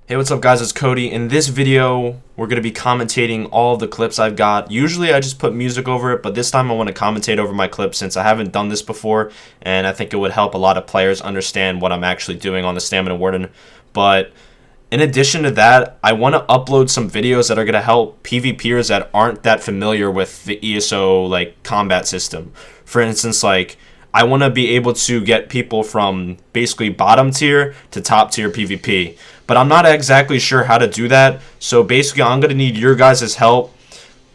Hey, what's up guys, it's Cody. In this video, we're going to be commentating all of the clips I've got. Usually I just put music over it, but this time I want to commentate over my clips since I haven't done this before, and I think it would help a lot of players understand what I'm actually doing on the Stamina Warden. But in addition to that, I want to upload some videos that are going to help PvPers that aren't that familiar with the ESO combat system. For instance, I want to be able to get people from basically bottom tier to top tier PvP. But I'm not exactly sure how to do that. So basically I'm going to need your guys' help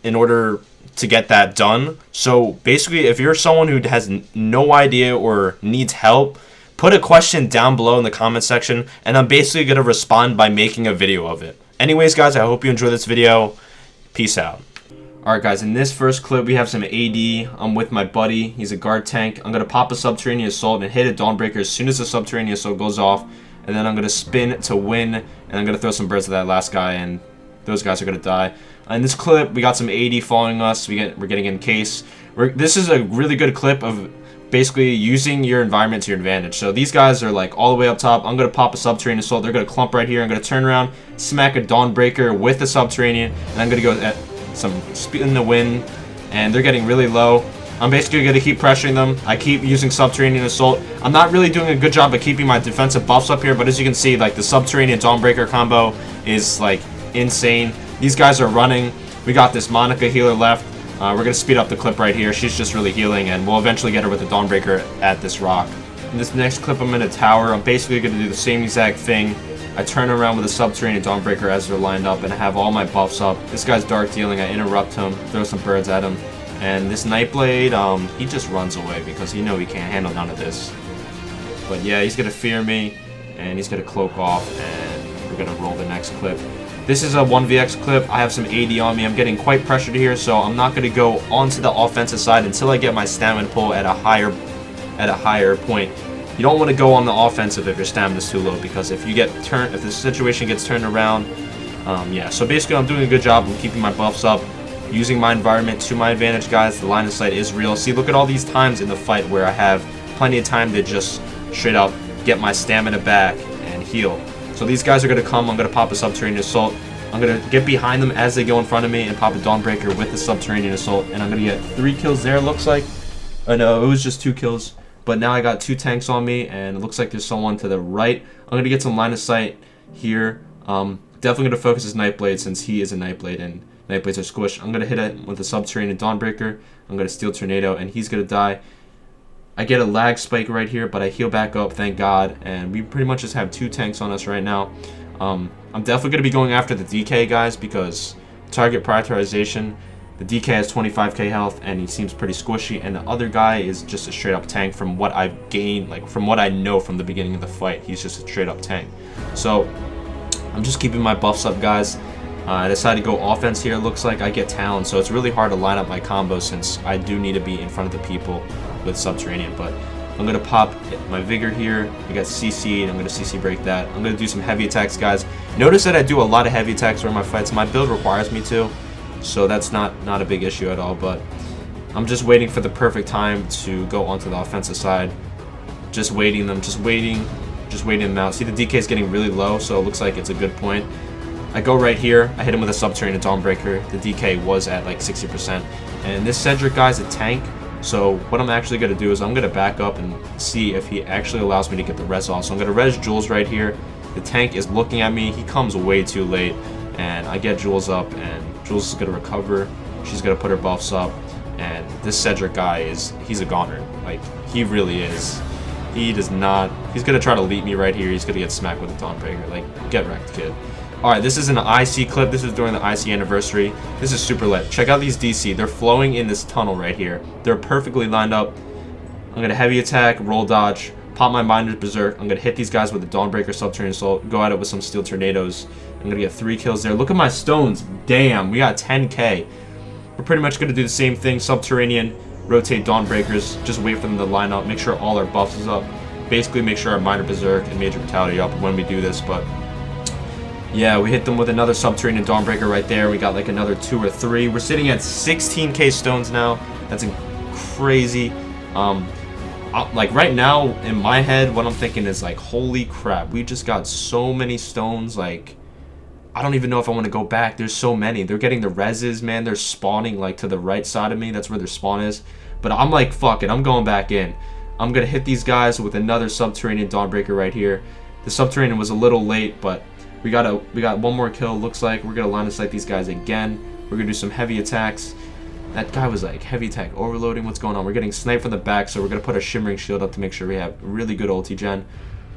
in order to get that done. So basically if you're someone who has no idea or needs help, put a question down below in the comment section and I'm basically going to respond by making a video of it. Anyways guys, I hope you enjoy this video. Peace out. Alright guys, in this first clip we have some AD. I'm with my buddy. He's a guard tank. I'm going to pop a Subterranean Assault and hit a Dawnbreaker as soon as the Subterranean Assault goes off. And then I'm going to spin to win. And I'm going to throw some birds at that last guy. And those guys are going to die. In this clip, we got some AD following us. We're getting in case. This is a really good clip of basically using your environment to your advantage. So these guys are all the way up top. I'm going to pop a Subterranean Assault. They're going to clump right here. I'm going to turn around, smack a Dawnbreaker with the Subterranean. And I'm going to go at some spin the win, and they're getting really low. I'm basically going to keep pressuring them. I keep using Subterranean Assault. I'm not really doing a good job of keeping my defensive buffs up here, but as you can see, the Subterranean Dawnbreaker combo is insane. These guys are running. We got this Monica healer left. We're going to speed up the clip right here. She's just really healing, and we'll eventually get her with the Dawnbreaker at this rock. In this next clip, I'm in a tower. I'm basically going to do the same exact thing. I turn around with a Subterranean Dawnbreaker as they're lined up, and I have all my buffs up. This guy's dark dealing. I interrupt him, throw some birds at him, and this Nightblade, he just runs away because he can't handle none of this. But yeah, he's gonna fear me, and he's gonna cloak off, and we're gonna roll the next clip. This is a 1vx clip. I have some AD on me. I'm getting quite pressured here, so I'm not gonna go onto the offensive side until I get my stamina pull at a higher point. You don't want to go on the offensive if your stamina is too low, because if the situation gets turned around, yeah. So basically, I'm doing a good job of keeping my buffs up, using my environment to my advantage, guys. The line of sight is real. See, look at all these times in the fight where I have plenty of time to just straight up get my stamina back and heal. So these guys are gonna come. I'm gonna pop a Subterranean Assault. I'm gonna get behind them as they go in front of me and pop a Dawnbreaker with the Subterranean Assault, and I'm gonna get 3 kills there. Looks like. Oh no, it was just 2 kills. But now I got 2 tanks on me, and it looks like there's someone to the right. I'm going to get some line of sight here. Definitely going to focus his Nightblade since he is a Nightblade, and Nightblades are squished. I'm going to hit it with a Subterranean Dawnbreaker. I'm going to Steel Tornado, and he's going to die. I get a lag spike right here, but I heal back up, thank God. And we pretty much just have 2 tanks on us right now. I'm definitely going to be going after the DK, guys, because target prioritization. The DK has 25k health, and he seems pretty squishy, and the other guy is just a straight up tank from what I've gained, from what I know from the beginning of the fight. He's just a straight up tank. So I'm just keeping my buffs up, guys. I decided to go offense here. It looks like I get Talon, so it's really hard to line up my combos since I do need to be in front of the people with Subterranean. But I'm going to pop my Vigor here. I got CC'd. I'm going to CC break that. I'm going to do some heavy attacks, guys. Notice that I do a lot of heavy attacks during my fights. My build requires me to. So that's not a big issue at all, but I'm just waiting for the perfect time to go onto the offensive side. Just waiting them out. See, the DK is getting really low, so it looks like it's a good point. I go right here. I hit him with a Subterranean Dawnbreaker. The DK was at 60%. And this Cedric guy's a tank, so what I'm actually going to do is I'm going to back up and see if he actually allows me to get the res off. So I'm going to res Jules right here. The tank is looking at me. He comes way too late, and I get Jules up, and Jules is going to recover. She's going to put her buffs up. And this Cedric guy he's a goner. He really is. He's going to try to leap me right here. He's going to get smacked with a Dawnbreaker. Get wrecked, kid. Alright, this is an IC clip. This is during the IC anniversary. This is super lit. Check out these DC. They're flowing in this tunnel right here. They're perfectly lined up. I'm going to heavy attack, roll dodge, pop my Minder's Berserk. I'm going to hit these guys with the Dawnbreaker, Subterranean Assault, go at it with some Steel Tornadoes. I'm going to get 3 kills there. Look at my stones. Damn, we got 10k. We're pretty much going to do the same thing. Subterranean, rotate Dawnbreakers, just wait for them to line up, make sure all our buffs is up. Basically make sure our Minor Berserk and Major Brutality up when we do this, but yeah, we hit them with another Subterranean Dawnbreaker right there. We got another 2 or 3. We're sitting at 16k stones now. That's crazy. Right now in my head, what I'm thinking is holy crap, we just got so many stones. I don't even know if I want to go back. There's so many. They're getting the reses, man. They're spawning like to the right side of me. That's where their spawn is. But I'm like, fuck it. I'm going back in. I'm going to hit these guys with another subterranean Dawnbreaker right here. The subterranean was a little late, but we got one more kill. Looks like we're going to line of sight these guys again. We're going to do some heavy attacks. That guy was like heavy attack overloading. What's going on? We're getting sniped from the back, so we're going to put a shimmering shield up to make sure we have really good ulti gen.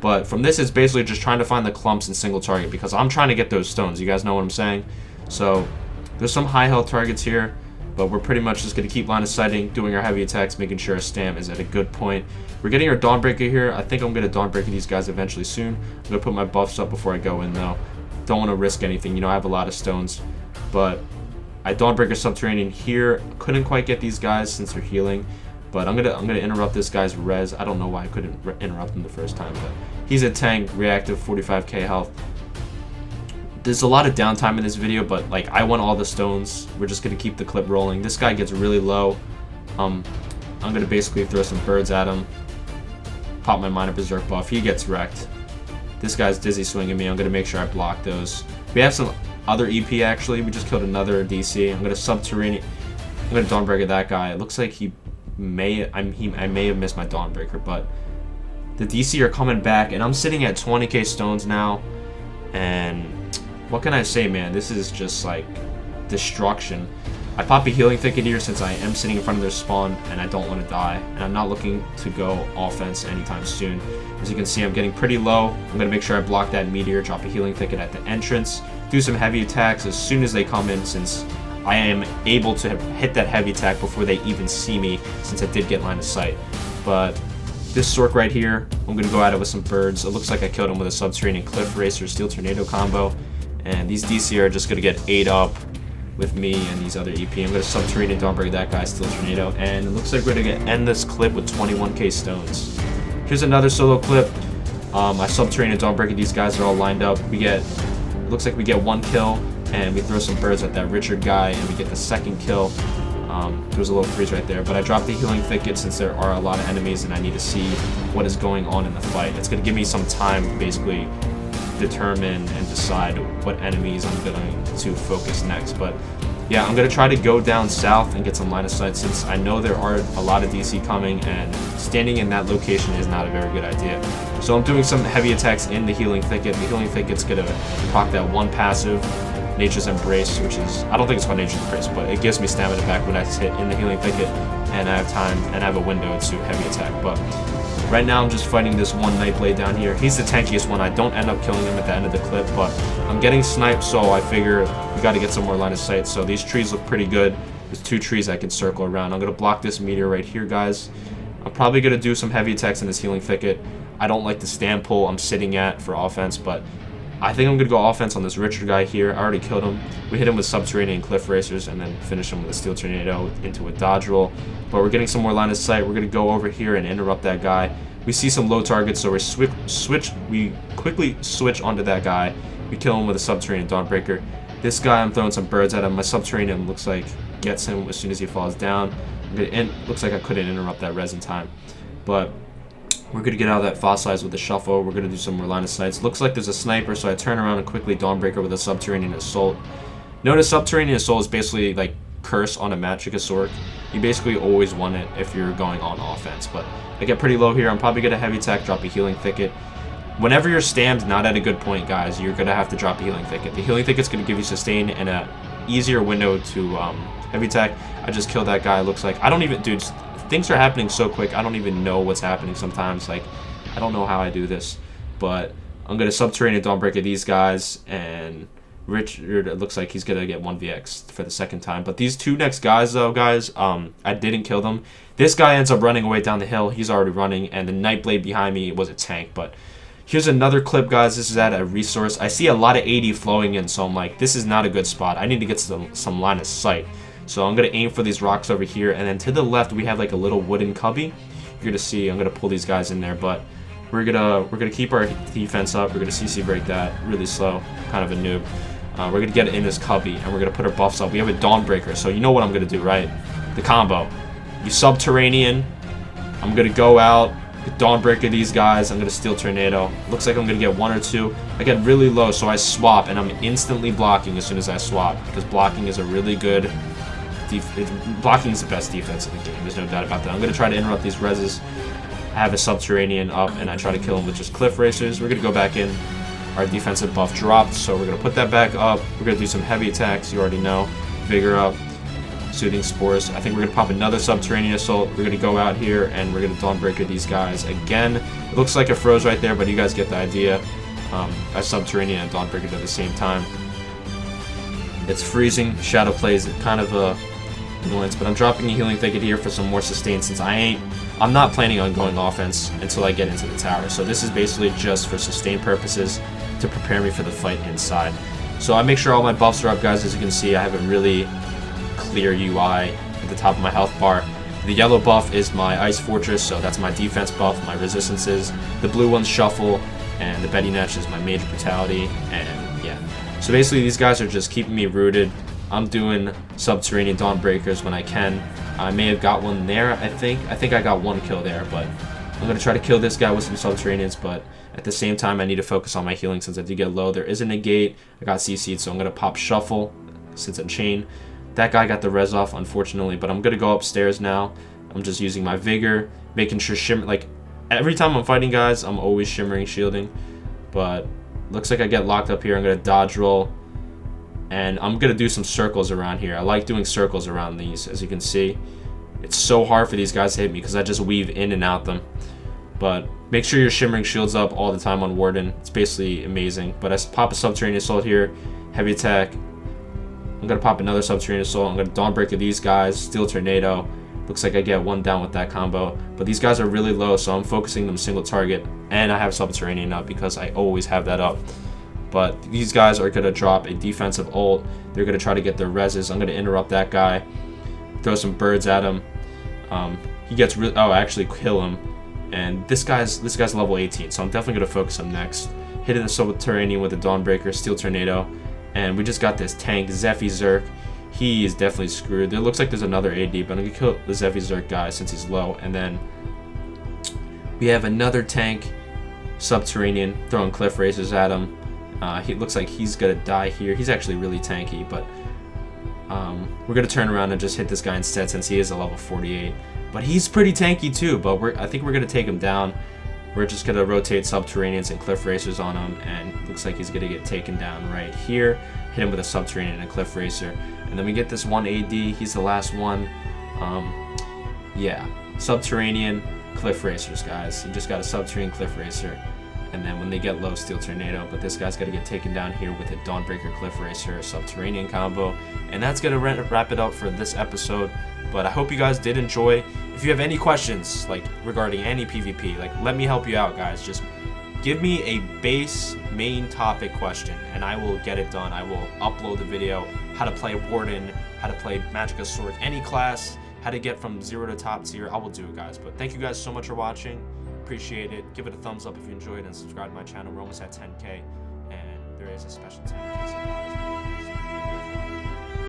But from this, it's basically just trying to find the clumps and single target because I'm trying to get those stones. You guys know what I'm saying? So there's some high health targets here, but we're pretty much just going to keep line of sighting, doing our heavy attacks, making sure our stam is at a good point. We're getting our Dawnbreaker here. I think I'm going to Dawnbreaker these guys eventually soon. I'm going to put my buffs up before I go in, though. Don't want to risk anything. You know, I have a lot of stones. But I Dawnbreaker Subterranean here. Couldn't quite get these guys since they're healing. But I'm gonna interrupt this guy's res. I don't know why I couldn't interrupt him the first time, but he's a tank, reactive, 45k health. There's a lot of downtime in this video, but like I want all the stones. We're just gonna keep the clip rolling. This guy gets really low. I'm gonna basically throw some birds at him. Pop my minor berserk buff. He gets wrecked. This guy's dizzy swinging me. I'm gonna make sure I block those. We have some other EP actually. We just killed another DC. I'm gonna subterranean. I'm gonna Dawnbreaker that guy. It looks like I may have missed my Dawnbreaker, but the DC are coming back, and I'm sitting at 20k stones now. And what can I say, man? This is just like destruction. I pop a healing thicket here since I am sitting in front of their spawn, and I don't want to die. And I'm not looking to go offense anytime soon. As you can see, I'm getting pretty low. I'm gonna make sure I block that meteor, drop a healing thicket at the entrance, do some heavy attacks as soon as they come in, since I am able to hit that heavy attack before they even see me, since I did get line of sight. But this Sork right here, I'm going to go at it with some birds. It looks like I killed him with a Subterranean Cliff Racer Steel Tornado combo. And these DC are just going to get ate up with me and these other EP. I'm going to Subterranean Dawnbreaker that guy, Steel Tornado. And it looks like we're going to end this clip with 21k stones. Here's another solo clip. I Subterranean Dawnbreaker, these guys are all lined up. It looks like we get one kill. And we throw some birds at that Richard guy, and we get the second kill. There was a little freeze right there, but I dropped the healing thicket since there are a lot of enemies, and I need to see what is going on in the fight. It's going to give me some time to basically determine and decide what enemies I'm going to focus next. But yeah, I'm going to try to go down south and get some line of sight, since I know there are a lot of DC coming, and standing in that location is not a very good idea. So I'm doing some heavy attacks in the healing thicket. The healing thicket's going to proc that one passive, Nature's Embrace, which is, I don't think it's called Nature's Embrace, but it gives me stamina back when I hit in the healing thicket, and I have time, and I have a window to heavy attack. But right now I'm just fighting this one Nightblade down here. He's the tankiest one. I don't end up killing him at the end of the clip, but I'm getting sniped, so I figure we got to get some more line of sight. So these trees look pretty good. There's 2 trees I can circle around. I'm going to block this meteor right here, guys. I'm probably going to do some heavy attacks in this healing thicket. I don't like the stand pull I'm sitting at for offense, but I think I'm going to go offense on this Richard guy here. I already killed him. We hit him with Subterranean Cliff Racers and then finish him with a Steel Tornado into a dodge roll. But we're getting some more line of sight. We're going to go over here and interrupt that guy. We see some low targets, so we quickly switch onto that guy. We kill him with a Subterranean Dawnbreaker. This guy, I'm throwing some birds at him. My Subterranean looks like gets him as soon as he falls down. Looks like I couldn't interrupt that res in time. But we're going to get out of that fossilized with the shuffle. We're going to do some more line of sights. Looks like there's a sniper, so I turn around and quickly Dawnbreaker with a Subterranean Assault. Notice Subterranean Assault is basically like Curse on a Magic Sword. You basically always want it if you're going on offense. But I get pretty low here. I'm probably going to heavy attack, drop a healing thicket. Whenever your stam's not at a good point, guys, you're going to have to drop a healing thicket. The healing thicket's going to give you sustain and a easier window to heavy attack. I just killed that guy. Looks like I don't even, dude. Things are happening so quick, I don't even know what's happening sometimes. Like, I don't know how I do this. But I'm going to Subterranean Dawnbreaker these guys, and Richard, it looks like he's going to get 1vx for the second time. But these 2 next guys, though, guys, I didn't kill them. This guy ends up running away down the hill. He's already running, and the Nightblade behind me was a tank. But here's another clip, guys. This is at a resource. I see a lot of 80 flowing in, so I'm like, this is not a good spot. I need to get some line of sight. So I'm going to aim for these rocks over here, and then to the left we have like a little wooden cubby. You're going to see I'm going to pull these guys in there, but we're going to keep our defense up. We're going to CC break that really slow, kind of a noob. We're going to get it in this cubby, and we're going to put our buffs up. We have a Dawnbreaker, so you know what I'm going to do, right? The combo. You Subterranean. I'm going to go out. Dawnbreaker these guys. I'm gonna Steel Tornado. Looks like I'm gonna get 1 or 2. I get really low, so I swap, and I'm instantly blocking as soon as I swap, because blocking is a really good blocking is the best defense in the game. There's no doubt about that. I'm gonna try to interrupt these reses. I have a Subterranean up, and I try to kill him with just Cliff Racers. We're gonna go back in. Our defensive buff dropped, so we're gonna put that back up. We're gonna do some heavy attacks. You already know. Vigor up. Soothing Spores. I think we're gonna pop another Subterranean Assault. We're gonna go out here and we're gonna Dawnbreaker these guys again. It looks like it froze right there, but you guys get the idea. I Subterranean and Dawnbreaker at the same time. It's freezing. Shadowplay is kind of a annoyance, but I'm dropping a Healing Thicket here for some more sustain since I'm not planning on going offense until I get into the tower. So this is basically just for sustain purposes to prepare me for the fight inside. So I make sure all my buffs are up, guys. As you can see, I have a really clear UI at the top of my health bar. The yellow buff is my Ice Fortress, so that's my defense buff, my resistances. The blue one's Shuffle, and the Betty Netch is my Major Brutality, and yeah. So basically these guys are just keeping me rooted. I'm doing Subterranean Dawnbreakers when I can. I may have got one there, I think. I think I got 1 kill there, but I'm going to try to kill this guy with some Subterraneans, but at the same time I need to focus on my healing since I did get low. There is a negate. I got CC'd, so I'm going to pop Shuffle since I'm chained. That guy got the res off, unfortunately, but I'm going to go upstairs now. I'm just using my Vigor, making sure Shimmer... Like, every time I'm fighting guys, I'm always Shimmering Shielding, but looks like I get locked up here. I'm going to dodge roll, and I'm going to do some circles around here. I like doing circles around these, as you can see. It's so hard for these guys to hit me because I just weave in and out them. But make sure your Shimmering Shields up all the time on Warden. It's basically amazing. But I pop a Subterranean Assault here, heavy attack. I'm going to pop another Subterranean Assault. I'm going to Dawnbreaker these guys, Steel Tornado. Looks like I get 1 down with that combo. But these guys are really low, so I'm focusing them single target. And I have Subterranean up because I always have that up. But these guys are going to drop a defensive ult. They're going to try to get their reses. I'm going to interrupt that guy. Throw some birds at him. He gets really... Oh, I actually kill him. And this guy's level 18, so I'm definitely going to focus him next. Hitting the Subterranean with a Dawnbreaker, Steel Tornado. And we just got this tank, Zephy Zerk. He is definitely screwed. There looks like there's another AD, but I'm going to kill the Zephy Zerk guy since he's low. And then we have another tank, Subterranean, throwing Cliff Racers at him. He looks like he's going to die here. He's actually really tanky, but we're going to turn around and just hit this guy instead since he is a level 48. But he's pretty tanky too, but I think we're going to take him down. We're just going to rotate Subterraneans and Cliff Racers on him, and looks like he's going to get taken down right here. Hit him with a Subterranean and a Cliff Racer. And then we get this one AD. He's the last one. Yeah, Subterranean, Cliff Racers, guys. You just got a Subterranean Cliff Racer. And then when they get low, Steel Tornado. But this guy's got to get taken down here with a Dawnbreaker Cliff Racer, Subterranean combo. And that's going to wrap it up for this episode. But I hope you guys did enjoy. If you have any questions, like, regarding any PvP, like, let me help you out, guys. Just give me a base main topic question, and I will get it done. I will upload the video, how to play Warden, how to play Magicka Sword, any class, how to get from 0 to top tier. I will do it, guys. But thank you guys so much for watching. Appreciate it. Give it a thumbs up if you enjoyed, and subscribe to my channel. We're almost at 10K, and there is a special 10K.